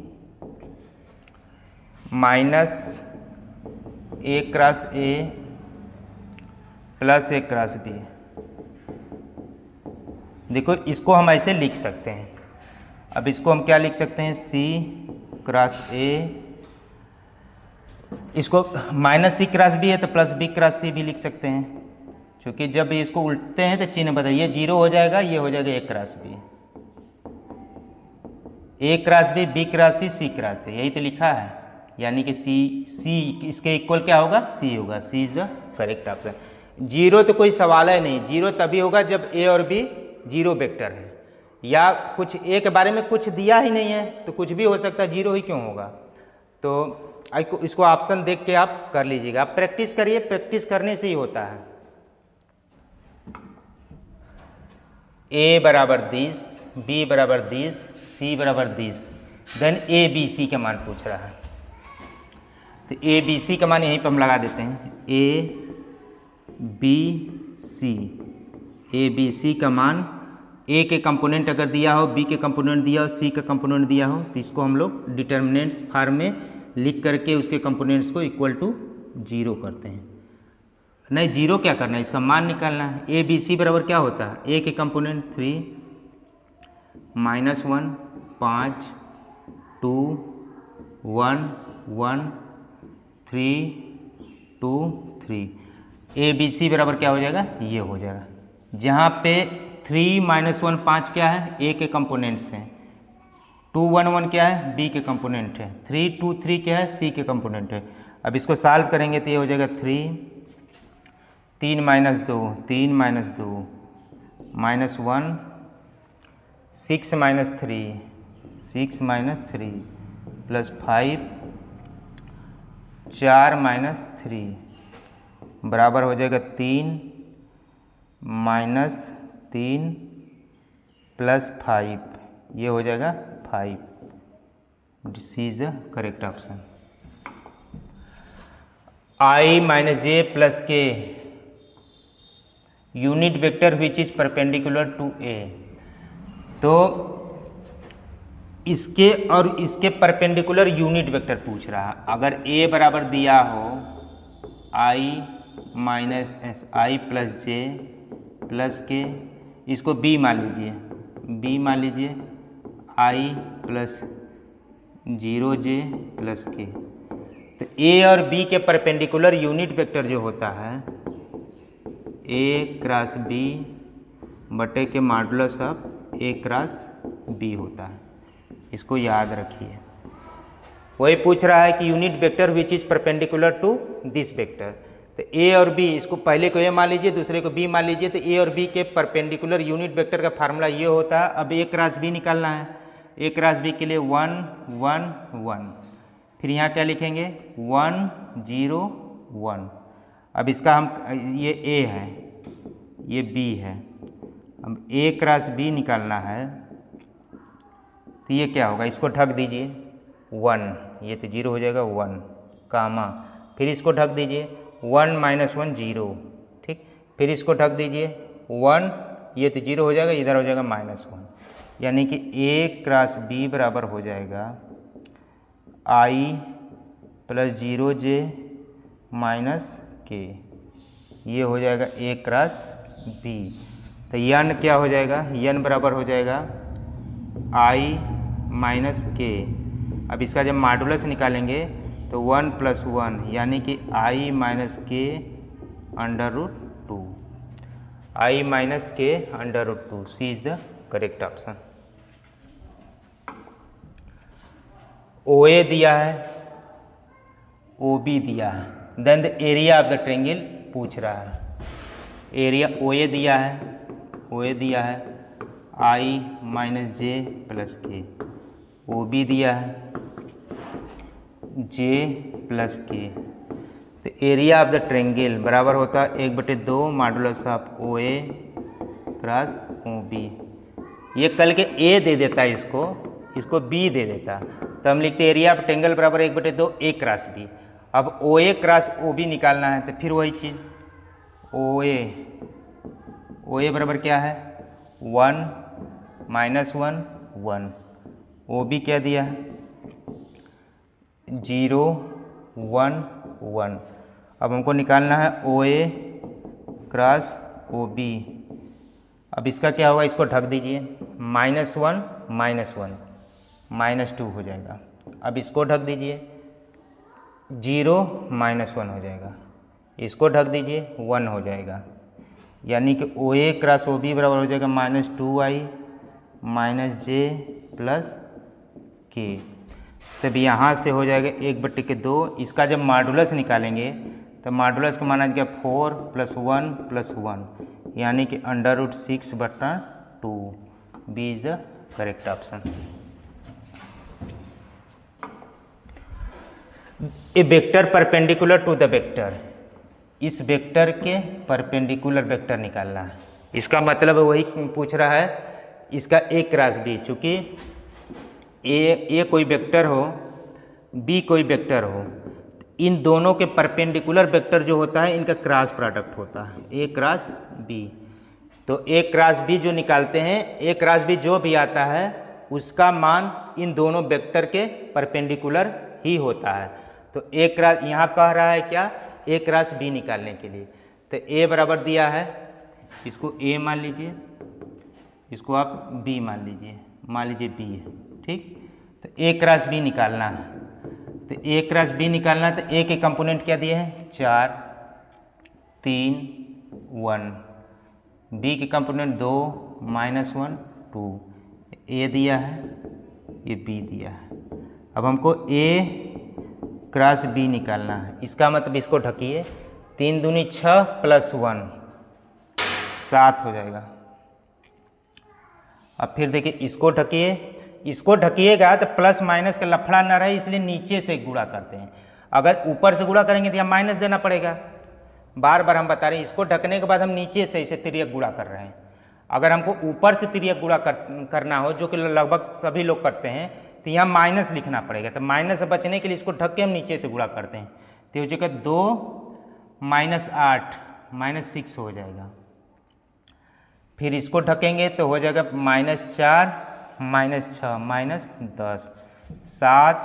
Speaker 1: minus A cross A plus A cross B. देखो इसको हम ऐसे लिख सकते हैं। अब इसको हम क्या लिख सकते हैं, सी क्रॉस ए, इसको माइनस सी क्रॉस बी है तो प्लस बी क्रॉस सी भी लिख सकते हैं, क्योंकि जब इसको उल्टते हैं तो चिन्ह बदलिए, 0 हो जाएगा, ये हो जाएगा A cross B, A cross B cross C cross A, यही तो लिखा है। यानी कि सी इसके इक्वल क्या होगा, सी होगा, सी इज द करेक्ट ऑप्शन। 0 तो कोई सवाल है नहीं, 0 तभी होगा जब ए और बी 0 वेक्टर है, या कुछ ए के बारे में कुछ दिया ही नहीं है तो कुछ भी हो सकता है, 0 ही क्यों होगा। तो इसको ऑप्शन देख के आप कर लीजिएगा, आप प्रैक्टिस करिए, प्रैक्टिस करने से ही होता है। ए बराबर 10, बी बराबर 10, सी बराबर 10, देन ए बी सी का मान पूछ रहा है, तो ए बी सी का मान यहीं पर हम लगा देते हैं, ए बी सी का मान, ए के कंपोनेंट अगर दिया हो, बी के कंपोनेंट दिया हो, सी का कंपोनेंट दिया हो, तो इसको हम लोग डिटर्मिनेंट्स फॉर्म में लिख करके उसके कंपोनेंट्स को इक्वल टू 0 करते हैं। नहीं 0 क्या करना है, इसका मान निकालना है। ए बी सी बराबर क्या होता है, ए के कंपोनेंट 3 -1 5 2 1 1 3 2 3। ए बी सी बराबर क्या हो जाएगा, ये हो जाएगा, जहाँ पे 3 -1 5 क्या है, ए के कंपोनेंट्स हैं, 2 1 1 क्या है, बी के कंपोनेंट है, 3 2 3 क्या है, सी के कंपोनेंट है। अब इसको सॉल्व करेंगे तो ये हो जाएगा 3 3 - 2 3 - 2 -1 6 - 3 6 - 3 प्लस 5 4 - 3 बराबर हो जाएगा 3 -3 प्लस 5, ये हो जाएगा 5। This is the correct option. I - j plus k unit vector which is perpendicular to A. तो इसके और इसके परपेंडिकुलर यूनिट वेक्टर पूछ रहा है। अगर a बराबर दिया हो i प्लस जे प्लस के, इसको b मान लीजिए, i प्लस 0j प्लस के। तो a और b के परपेंडिकुलर यूनिट वेक्टर जो होता है a क्रॉस b बटे के modulus of a cross b होता है, इसको याद रखिए। वही पूछ रहा है कि unit vector which is perpendicular to this vector. तो a और b, इसको पहले को a मान लीजिए, दूसरे को b मान लीजिए। तो a और b के परपेंडिकुलर यूनिट वेक्टर का फार्मूला ये होता है। अब a क्रॉस b निकालना है, a क्रॉस b के लिए 1 1 1, फिर यहाँ क्या लिखेंगे 1 0 1। अब इसका हम ये a है, ये b है, अब a क्रॉस b निकालना है तो ये क्या होगा, इसको ढक दीजिए 1, ये तो 0 हो जाएगा 1 कामा, फिर इसको ढक दीजिए 1 - 1 0, ठीक, फिर इसको ढक दीजिए 1, ये तो 0 हो जाएगा, इधर हो जाएगा -1, यानी कि a क्रॉस b बराबर हो जाएगा i प्लस 0j माइनस के, ये हो जाएगा a क्रॉस b। तो n क्या हो जाएगा, n बराबर हो जाएगा i माइनस के। अब इसका जब मॉडुलस निकालेंगे तो 1 + 1 यानी कि i minus k √2, i minus k √2। C is the correct option. OA दिया है, OB दिया है, then the area of the triangle पूछ रहा है। एरिया OA दिया है, OA दिया है i माइनस जे प्लस के, OB दिया है j प्लस के। तो एरिया ऑफ द ट्रायंगल बराबर होता है 1/2 modulus of OA cross OB। ये कल के A दे देता है, इसको B दे देता, तो हम लिखते एरिया ऑफ ट्रायंगल बराबर 1/2 A क्रॉस B। अब OA क्रॉस OB निकालना है, तो फिर वही चीज़ OA बराबर क्या है 1 -1 1, OB क्या दिया है 0 1 1। अब हमको निकालना है OA क्रॉस OB। अब इसका क्या होगा, इसको ढक दीजिए, -1 -1 -2 हो जाएगा। अब इसको ढक दीजिए, 0 -1 हो जाएगा, इसको ढक दीजिए 1 हो जाएगा, यानी कि OA क्रॉस OB बराबर हो जाएगा -2i - j प्लस के। तब यहाँ से हो जाएगा 1/2। इसका जब मॉडुलस निकालेंगे तो मॉडुलस को माना जाएगा 4 + 1 + 1 यानी कि √6/2। B is the correct option. A vector perpendicular to the vector, इस वेक्टर के परपेंडिकुलर वेक्टर निकालना है। इसका मतलब वही पूछ रहा है, इसका A क्रॉस B, चूँकि ए कोई वेक्टर हो, B कोई वेक्टर हो, इन दोनों के परपेंडिकुलर वेक्टर जो होता है इनका क्रॉस प्रोडक्ट होता है A क्रॉस B। तो A क्रॉस B जो निकालते हैं, A क्रॉस B जो भी आता है उसका मान इन दोनों वेक्टर के परपेंडिकुलर ही होता है। तो A क्रॉस यहाँ कह रहा है क्या, A क्रॉस B निकालने के लिए, तो A बराबर दिया है, इसको A मान लीजिए, इसको आप B मान लीजिए B है, ठीक। तो A क्रॉस B निकालना है, तो A क्रॉस B निकालना है, तो A के कंपोनेंट क्या दिए हैं 4 3 1, B के कंपोनेंट 2 -1 2, A दिया है, ये B दिया है। अब हमको A क्रॉस B निकालना है, इसका मतलब इसको ढकिए, 3 दूनी 6 + 1 7 हो जाएगा। अब फिर देखिए इसको ढकिए, इसको ढकिएगा तो प्लस माइनस का लफड़ा ना रहे, इसलिए नीचे से गुणा करते हैं। अगर ऊपर से गुणा करेंगे तो यहाँ माइनस देना पड़ेगा। बार बार हम बता रहे हैं, इसको ढकने के बाद हम नीचे से इसे तिर्यक गुणा कर रहे हैं। अगर हमको ऊपर से तिर्यक गुणा करना हो, जो कि लगभग सभी लोग करते हैं, तो यहाँ माइनस लिखना पड़ेगा। तो माइनस से बचने के लिए इसको ढक के हम नीचे से गुणा करते हैं, तो हो जाएगा 2 -8 -6 हो जाएगा। फिर इसको ढकेंगे तो हो जाएगा -4 -6 -10 7।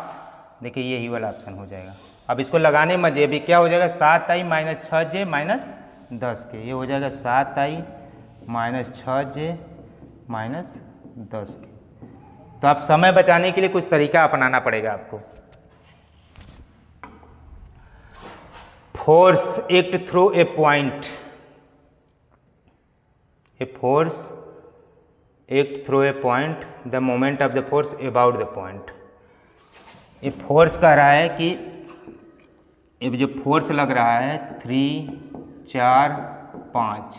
Speaker 1: देखिए यही वाला ऑप्शन हो जाएगा। अब इसको लगाने में ये भी क्या हो जाएगा, 7i - 6j - 10 के, ये हो जाएगा 7i - 6j - 10 के। तो आप समय बचाने के लिए कुछ तरीका अपनाना पड़ेगा आपको। Force act through a point, a force act through a point, the moment of the force about the point. ये फोर्स कह रहा है कि ये जो फोर्स लग रहा है 3 4 5,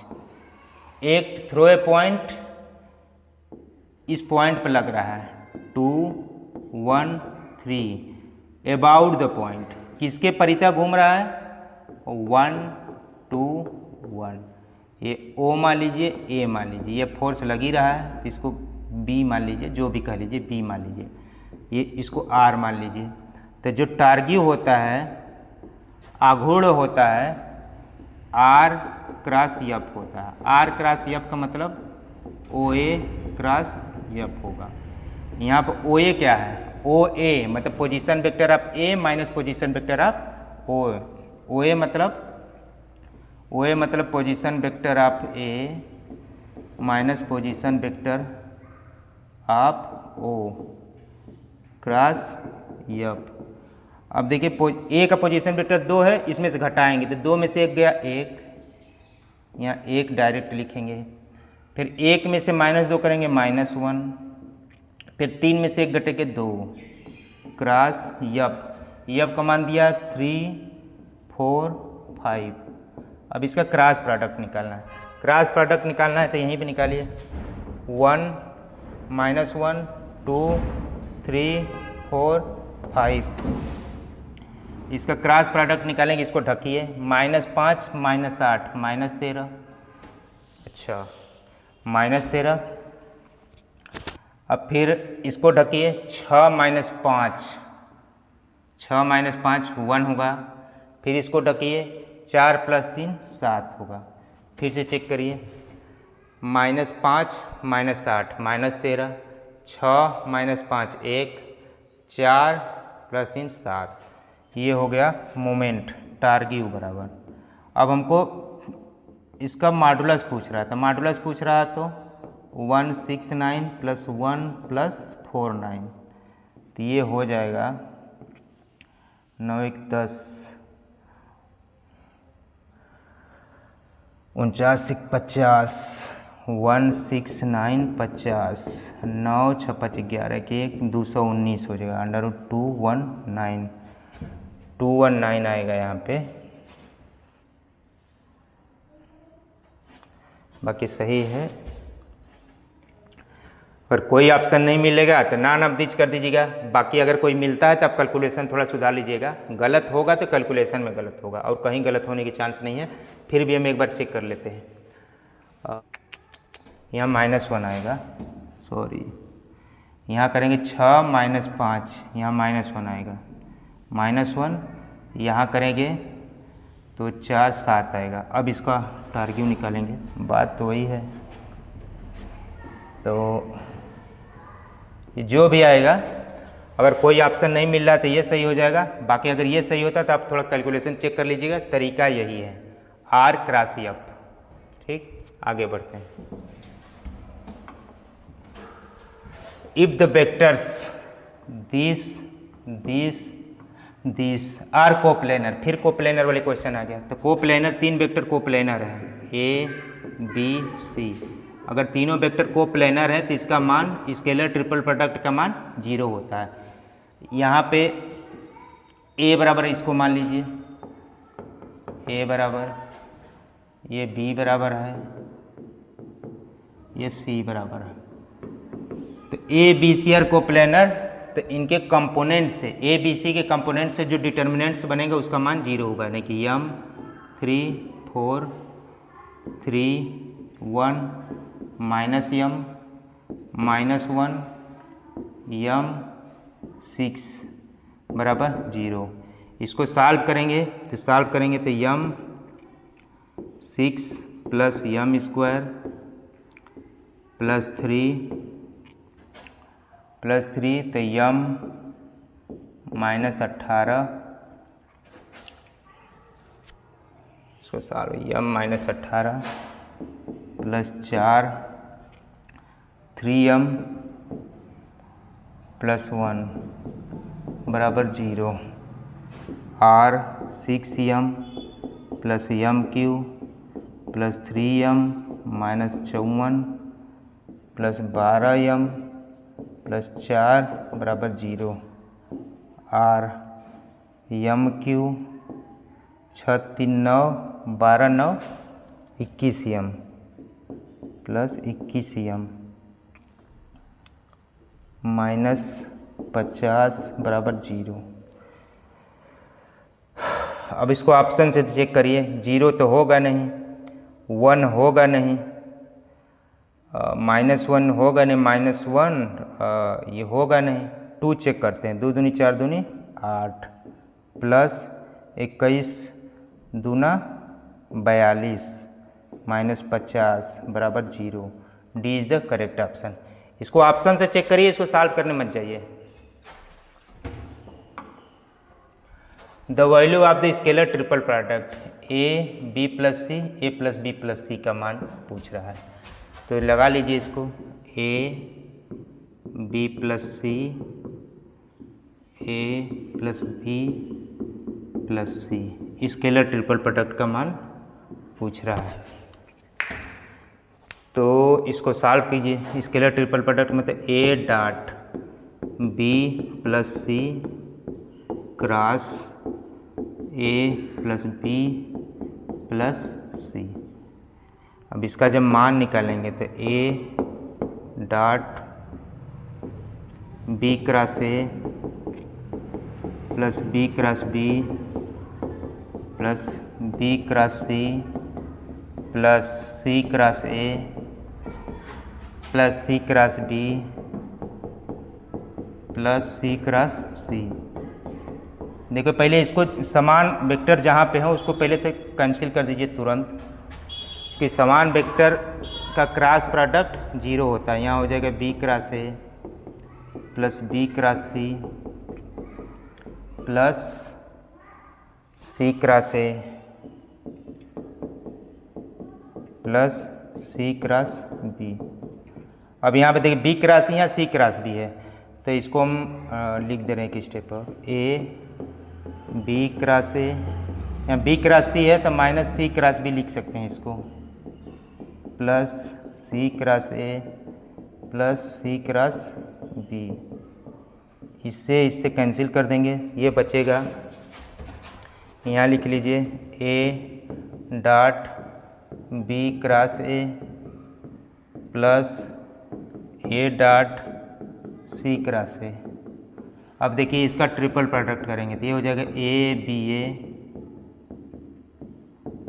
Speaker 1: एक्ट थ्रू ए पॉइंट, इस पॉइंट पर लग रहा है 2 1 3, अबाउट द पॉइंट, किसके परितः घूम रहा है 1 2 1। ये O मान लीजिए, A मान लीजिए, ये फोर्स लग ही रहा है, तो इसको B मान लीजिए, जो भी कह लीजिए B मान लीजिए, ये इसको R मान लीजिए। तो जो टारगेट होता है, आघूर्ण होता है, R क्रॉस F होता है। R क्रॉस F का मतलब OA क्रॉस F होगा। यहाँ पर OA क्या है, OA मतलब position vector of A minus position vector of O। OA मतलब position vector of A minus position vector of O। Cross F. अब देखिए ए का पोजीशन वेक्टर 2 है, इसमें से घटाएंगे तो 2 में से 1 गया 1, यहाँ 1 डायरेक्ट लिखेंगे। फिर 1 में से -2 करेंगे -1, फिर 3 में से 1 घटेंगे 2, क्रॉस एफ। एफ का मान दिया 3, 4, 5। अब इसका क्रॉस प्रोडक्ट निकालना है। क्रॉस प्रोडक्ट निकालना है तो यहीं पे निकालिए, 1, -1, 2, 3, 4, 5। इसका क्रॉस प्रोडक्ट निकालेंगे, इसको ढकिए, -5, -8, -13। अच्छा, -13। अब फिर इसको ढकिए, 6 - 5, 6 - 5 1 होगा। फिर इसको ढकिए, 4 + 3 7 होगा। फिर से चेक करिए, -5 - 8 -13, 6 - 5 1, 4 + 3 7। ये हो गया मोमेंट टारगेट बराबर। अब हमको इसका मॉडुलस पूछ रहा था, मॉडुलस पूछ रहा तो 169 + 1 + 49, तो ये हो जाएगा 9 × 10, 49 × 50, 169 50, 9 × 6 = 11 के 1 219 हो जाएगा, √219, 219 आएगा यहाँ पे। बाकी सही है। अगर कोई ऑप्शन नहीं मिलेगा तो नॉन अवधिज कर दीजिएगा। बाकी अगर कोई मिलता है तो आप कैलकुलेशन थोड़ा सुधार लीजिएगा। गलत होगा तो कैलकुलेशन में गलत होगा, और कहीं गलत होने की चांस नहीं है। फिर भी हम एक बार चेक कर लेते हैं। यहाँ -1 आएगा, सॉरी, यहाँ करेंगे 6 - 5, यहाँ -1 आएगा, -1 यहाँ करेंगे तो 4 7 आएगा। अब इसका टारगेट निकालेंगे, बात तो वही है। तो जो भी आएगा, अगर कोई ऑप्शन नहीं मिल रहा तो ये सही हो जाएगा। बाकी अगर ये सही होता तो आप थोड़ा कैलकुलेशन चेक कर लीजिएगा। तरीका यही है, R क्रॉस F। ठीक, आगे बढ़ते हैं। If the vectors this are coplanar, फिर कोप्लेनर वाले क्वेश्चन आ गया। तो कोप्लेनर, 3 वेक्टर कोप्लेनर है, A B C। अगर तीनों वेक्टर कोप्लेनर है तो इसका मान, स्केलर ट्रिपल प्रोडक्ट का मान 0 होता है। यहाँ पे A बराबर है, इसको मान लीजिए A बराबर, ये B बराबर है, ये C बराबर है। तो A B C are coplanar, तो इनके कंपोनेंट से, A B C के कंपोनेंट से जो डिटर्मिनेंट्स बनेंगे उसका मान 0 होगा, यानी कि M 3 4 3 1 -M -1 M 6 बराबर 0। इसको सॉल्व करेंगे तो M 6 + M² +3 तो M -18, इसको सॉल्व, M -18 +4 3M +1 बराबर 0। R 6M + MQ +3M -54 +12M +4 बराबर 0। R MQ 6 3 9 12 9 21M +21M -50 बराबर 0। अब इसको ऑप्शन से चेक करिए, 0 तो होगा नहीं, 1 होगा नहीं, -1 होगा नहीं, -1 ये होगा नहीं। 2 चेक करते हैं, 2 दूनी 4 दूनी 8 +21 दूना 42 -50 बराबर 0। D is the correct option. इसको ऑप्शन से चेक करिए, इसको सॉल्व करने मत जाइए। The value of the scalar triple product A B + C A + B + C का मान पूछ रहा है। तो लगा लीजिए इसको, A B + C A plus B plus C, scalar triple product का मान पूछ रहा है। तो इसको सॉल्व कीजिए। स्केलर ट्रिपल प्रोडक्ट मतलब A dot B plus C cross A plus B plus C. अब इसका जब मान निकालेंगे तो A dot B cross A plus B cross B plus B cross C plus C cross A plus C cross B plus C cross C. देखो पहले इसको समान वेक्टर जहाँ पे हो उसको पहले तक कैंसिल कर दीजिए तुरंत, कि समान वेक्टर का क्रॉस प्रोडक्ट 0 होता है। यहाँ हो जाएगा B cross A plus B cross C plus C cross A plus C cross B. अब यहाँ पे देखिए बी क्रॉस यहाँ सी क्रॉस बी है, तो इसको हम लिख दे रहे हैं कि स्टेप पर ए बी क्रॉस ए, यहाँ बी क्रॉस सी है तो माइनस सी क्रॉस बी लिख सकते हैं इसको, plus C cross A plus C cross B. इससे कैंसिल कर देंगे, ये बचेगा। यहाँ लिख लीजिए A dot B cross A plus A dot C cross A. अब देखिए इसका ट्रिपल प्रोडक्ट करेंगे तो ये हो जाएगा A B A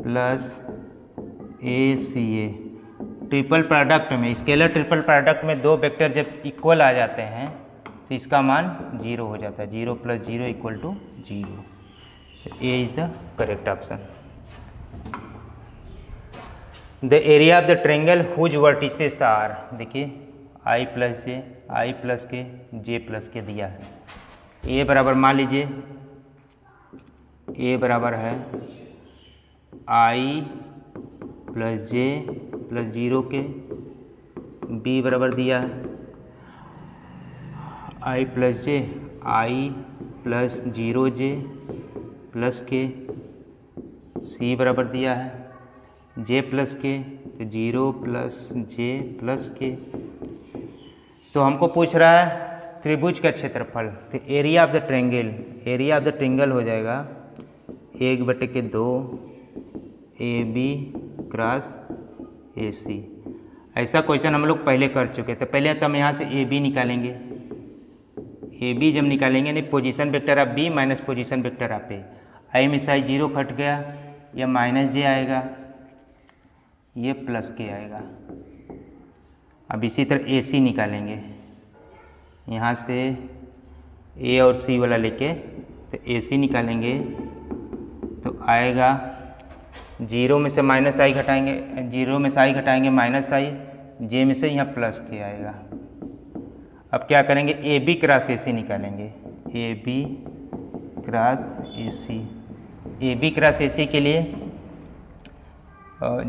Speaker 1: plus A C A. Triple product में, स्केलर ट्रिपल प्रोडक्ट में दो वेक्टर जब इक्वल आ जाते हैं तो इसका मान 0 हो जाता है। 0 + 0 = 0। A is the correct option. The area of the triangle whose vertices are, देखिए आई प्लस के जे प्लस के दिया है। ए बराबर मान लीजिए ए बराबर है आई प्लस जे प्लस 0 के, बी बराबर दिया है I plus J I plus 0 J plus के, सी बराबर दिया है जे प्लस के तो 0 प्लस जे प्लस के। तो हमको पूछ रहा है त्रिभुज का क्षेत्रफल, तो एरिया ऑफ द ट्रायंगल हो जाएगा 1/2 ए बी क्रॉस ए सी। ऐसा क्वेश्चन हम लोग पहले कर चुके, तो पहले तो हम यहाँ से ए बी निकालेंगे। ए बी जब निकालेंगे यानी position vector of B minus position vector of A, i में से 0 कट गया, यह माइनस जे आएगा, ये प्लस के आएगा। अब इसी तरह ए सी निकालेंगे, यहाँ से ए और सी वाला लेके तो ए सी निकालेंगे तो आएगा 0 में से माइनस आई घटाएंगे, 0 में से आई घटाएंगे माइनस आई, जे में से यहाँ प्लस के आएगा। अब क्या करेंगे ए बी क्रॉस ए सी निकालेंगे, A B cross A C. A B cross A C के लिए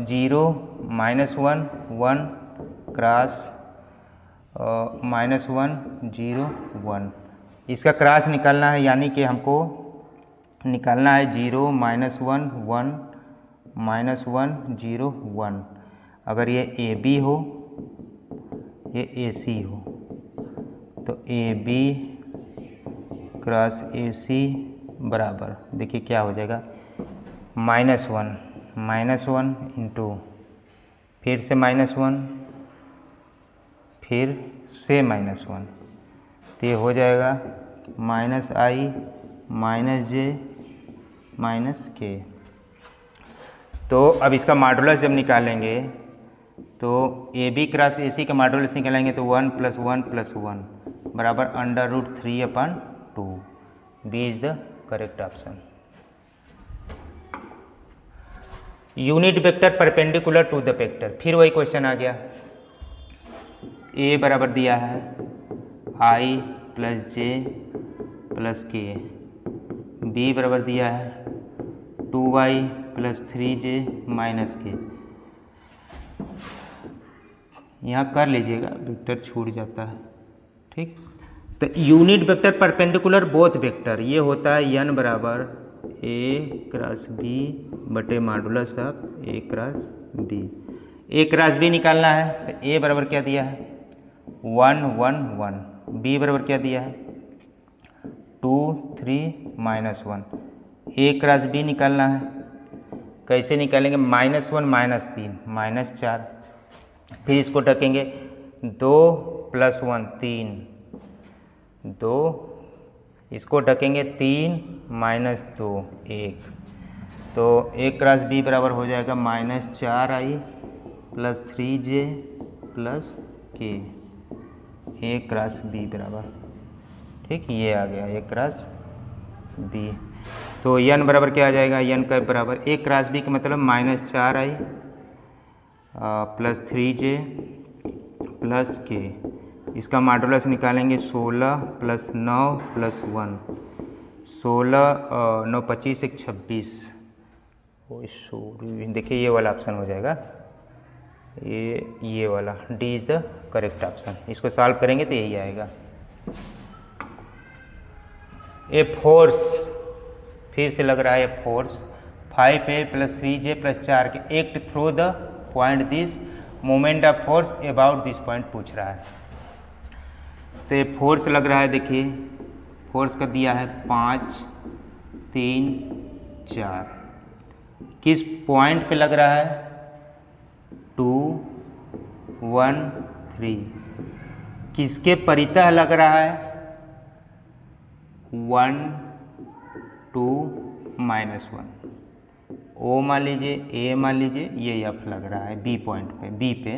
Speaker 1: 0 -1 1 क्रॉस -1 0 1, इसका क्रॉस निकालना है, यानी कि हमको निकालना है 0 -1 1 -1 0 1। अगर ये ए बी हो ये ए सी हो तो ए बी क्रॉस ए सी बराबर, देखिए क्या हो जाएगा -1 इंटू फिर से -1 फिर से -1, तो ये हो जाएगा -i -j -k। तो अब इसका मॉडुलस जब निकालेंगे तो ए बी क्रॉस ए सी का मॉडुलस निकालेंगे तो 1 + 1 + 1 बराबर √3/2। B is the correct option. Unit vector perpendicular to the vector, फिर वही क्वेश्चन आ गया। ए बराबर दिया है I plus J plus K, B बराबर दिया है 2y प्लस 3j माइनस के। यहाँ कर लीजिएगा, वेक्टर छूट जाता है, ठीक। तो unit vector perpendicular both vector ये होता है n बराबर a क्रॉस b बटे modulus of a cross b। a cross b निकालना है तो a बराबर क्या दिया है 1 1 1, b बराबर क्या दिया है 2 3 -1। a क्रॉस b निकालना है, कैसे निकालेंगे -1 -3 -4, फिर इसको ढकेंगे 2 + 1 3, 2 इसको ढकेंगे 3 -2 1, तो a क्रॉस b बराबर हो जाएगा -4i + 3j + k a cross b बराबर, ठीक ये आ गया a क्रॉस b। तो n बराबर क्या आ जाएगा n का बराबर a क्रॉस b का मतलब -4i + 3j + k, इसका मॉडुलस निकालेंगे 16 + 9 + 1, 16 9 25 1 26। देखिए ये वाला ऑप्शन हो जाएगा, ये वाला D is the correct option. इसको सॉल्व करेंगे तो यही आएगा। ए फोर्स, फिर से लग रहा है force 5a + 3j + 4k act through the point this moment of force about this point पूछ रहा है। तो ये फोर्स लग रहा है, देखिए फोर्स का दिया है 5 3 4, किस पॉइंट पे लग रहा है 2 1 3, किसके परितः लग रहा है 1 2 -1, ओ मान लीजिए ए मान लीजिए, ये एफ लग रहा है बी पॉइंट पे, बी पे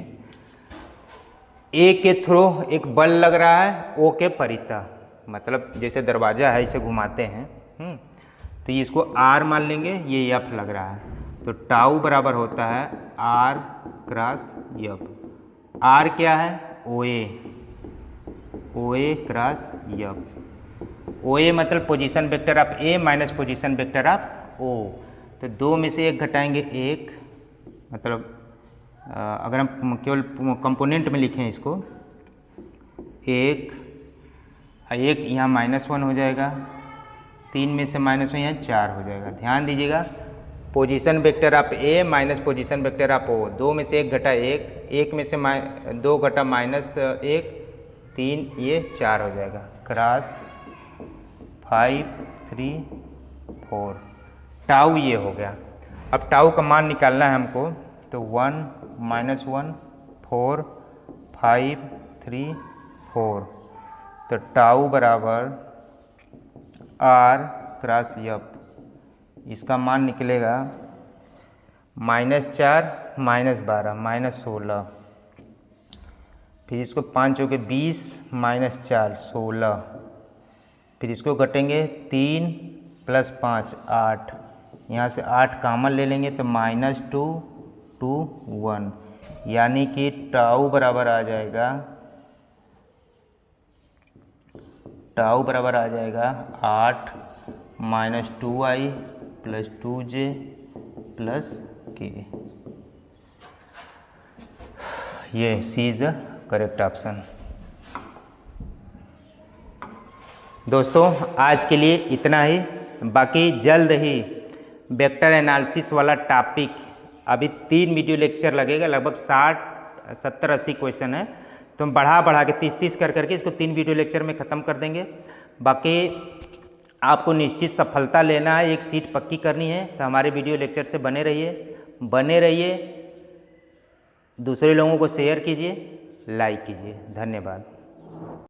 Speaker 1: ए के थ्रू एक बल लग रहा है ओ के परितः, मतलब जैसे दरवाज़ा है इसे घुमाते हैं तो ये इसको आर मान लेंगे, ये एफ लग रहा है, तो टाउ बराबर होता है आर क्रॉस एफ। आर क्या है ओ ए क्रॉस एफ। ओ ए मतलब position vector of A minus position vector of O, तो 2 में से 1 घटाएंगे 1, मतलब अगर हम केवल कंपोनेंट में लिखें इसको 1 यहाँ -1 हो जाएगा, 3 में से -1 यहाँ 4 हो जाएगा। ध्यान दीजिएगा position vector of A minus position vector of O, 2 में से 1 घटा 1, 1 में से 2 घटा -1 3, ये 4 हो जाएगा, क्रॉस 5 3 4, टाउ ये हो गया। अब टाउ का मान निकालना है हमको, तो 1 -1 4 5 3 4, तो टाउ बराबर आर क्रॉस एफ, इसका मान निकलेगा -4 -12 -16, फिर इसको 5 हो के 20 -4 16, फिर इसको घटेंगे 3 + 5 8, यहाँ से 8 कॉमन ले लेंगे तो -2 2 1, यानी कि टाउ बराबर आ जाएगा 8 -2i + 2j + k, ये सी इज़ द करेक्ट ऑप्शन। दोस्तों आज के लिए इतना ही, बाकी जल्द ही वेक्टर एनालिसिस वाला टॉपिक, अभी 3 वीडियो लेक्चर लगेगा, लगभग 60 70 80 क्वेश्चन है, तो हम बढ़ा के 30 कर करके इसको 3 वीडियो लेक्चर में ख़त्म कर देंगे। बाकी आपको निश्चित सफलता लेना है, एक सीट पक्की करनी है, तो हमारे वीडियो लेक्चर से बने रहिए, दूसरे लोगों को शेयर कीजिए, लाइक कीजिए। धन्यवाद।